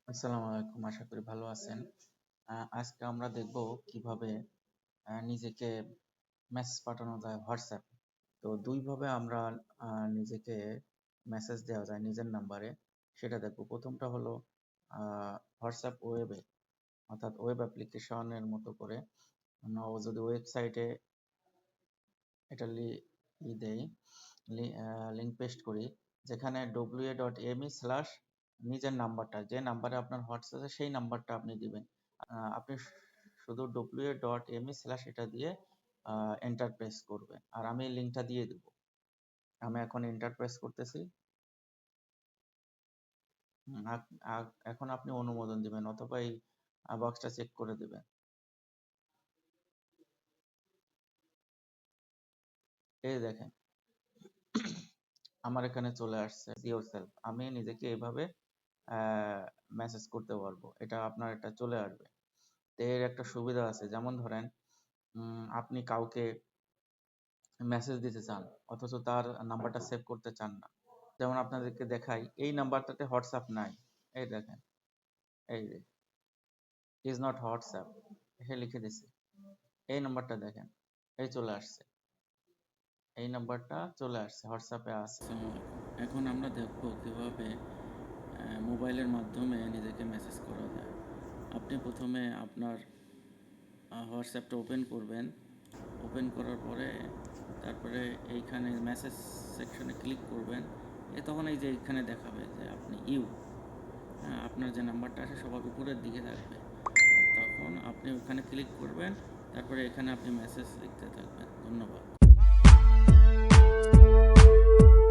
আসসালামু আলাইকুম, আশা করি ভালো আছেন। আজকে আমরা দেখব কিভাবে নিজেকে মেসেজ পাঠানো যায় হোয়াটসঅ্যাপ। তো দুইভাবে আমরা নিজেকে মেসেজ দেওয়া যায় নিজের নাম্বারে, সেটা দেখব। প্রথমটা হলো হোয়াটসঅ্যাপ ওয়েবে, অর্থাৎ ওয়েব অ্যাপ্লিকেশনের মতো করে আমরা যদি ওয়েবসাইটে এটা দেই, লিঙ্ক পেস্ট করি, যেখানে wa.me/ নিজের নাম্বারটা, যে নাম্বারে আপনার হোয়াটসঅ্যাপ আছে সেই নাম্বারটা আপনি দিবেন। আপনি শুধু wa.me/ এটা দিয়ে এন্টার প্রেস করবেন, আর আমি লিঙ্কটা দিয়ে দেব। আমি এখন এন্টার প্রেস করতেছি। এখন আপনি অনুমোদন দিবেন অথবা এই বক্সটা চেক করে দিবেন। এই দেখেন, আমার এখানে চলে আসছে ইয়োরসেলফ। আমি নিজেকে এভাবে মেসেজ করতে পারবো, এটা চলে আসবে। তো এর একটা সুবিধা আছে, যেমন ধরেন আপনি কাউকে মেসেজ দিতে চান অথচ তার নাম্বারটা সেভ করতে চান না। যেমন আপনাদেরকে দেখাই, এই নাম্বারটাতে হোয়াটসঅ্যাপ নাই। এই দেখেন, এই যে ইজ নট হোয়াটসঅ্যাপ এ লিখে দিছে। এই নাম্বারটা দেখেন, এই চলে আসছে, এই নাম্বারটা চলে আসছে, হোয়াটসঅ্যাপে আছে। এখন আমরা দেখব কিভাবে মোবাইলের মাধ্যমে নিজেকে মেসেজ করা যায়। আপনি প্রথমে আপনার হোয়াটসঅ্যাপটা ওপেন করবেন। ওপেন করার পরে তারপরে এইখানে মেসেজ সেকশনে ক্লিক করবেন। তখন এই যে এইখানে দেখাবে যে আপনি আপনার যে নাম্বারটা আছে সবার উপরের দিকে থাকবে। তখন আপনি ওখানে ক্লিক করবেন, তারপরে এখানে আপনি মেসেজ লিখতে থাকবেন। ধন্যবাদ।